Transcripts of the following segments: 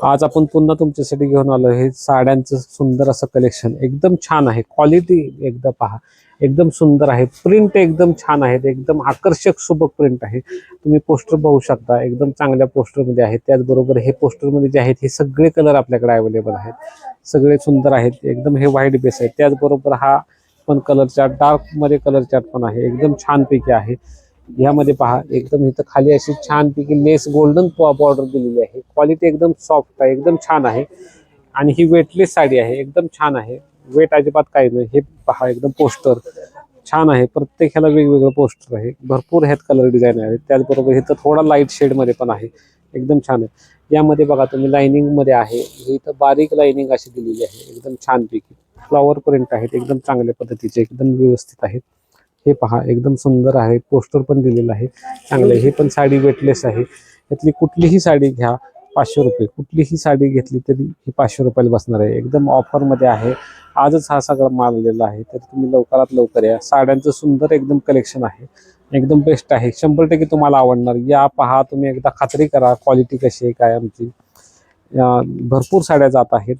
आज आपण पुन्हा तुमच्यासाठी घेऊन आलो हे साड्यांचं सुंदर असं कलेक्शन, एकदम छान आहे. क्वालिटी एकदा पहा, एकदम सुंदर आहे. प्रिंट एकदम छान आहेत, एकदम आकर्षक सुबक प्रिंट आहे. तुम्ही पोस्टर बघू शकता, एकदम चांगल्या पोस्टरमध्ये आहेत. त्याचबरोबर हे पोस्टरमध्ये जे आहेत हे सगळे कलर आपल्याकडे अवेलेबल आहेत. सगळे सुंदर आहेत, एकदम हे व्हाईट बेस आहे. त्याचबरोबर हा पण कलर चार्ट, डार्क मध्ये कलर चार्ट पण आहे, एकदम छानपैकी आहे. यामध्ये पहा, एकदम इथं खाली अशी छानपैकी लेस गोल्डन बॉर्डर दिलेली आहे. क्वालिटी एकदम सॉफ्ट आहे, एकदम छान आहे. आणि ही वेटलेस साडी आहे, एकदम छान आहे. वेट अजिबात काही नाही. हे पहा, एकदम पोस्टर छान आहे. प्रत्येक ह्याला वेगवेगळं पोस्टर आहे. भरपूर ह्यात कलर डिझाईन आहे. त्याचबरोबर इथं थोडा लाईट शेडमध्ये पण आहे, एकदम छान आहे. यामध्ये बघा तुम्ही लाइनिंगमध्ये आहे, हे इथं बारीक लाइनिंग अशी दिलेली आहे, एकदम छानपैकी. फ्लॉवर प्रिंट आहेत, एकदम चांगल्या पद्धतीचे, एकदम व्यवस्थित आहेत. हे पहा, एकदम सुंदर आहे. पोस्टर पण दिलेलं आहे, चांगलं. हे पण साडी वेटलेस आहे. यातली कुठलीही साडी घ्या 500 रुपये, कुठलीही साडी घेतली तरी ही 500 रुपयाला बसणार आहे. एकदम ऑफरमध्ये आहे. आजच हा सगळा माल आलेला आहे, तर तुम्ही लवकरात लवकर या. साड्यांचं सुंदर एकदम कलेक्शन आहे, एकदम बेस्ट आहे. 100% तुम्हाला आवडणार. या पहा, तुम्ही एकदा खात्री करा क्वालिटी कशी आहे काय आमची. भरपूर साड्या जात आहेत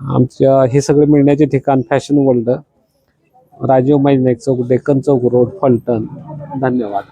आमच्या. हे सगळे मिळण्याचे ठिकाण फॅशन वर्ल्ड, राजीव नाईक चौक, डेक्कन चौक रोड, फलटण. धन्यवाद.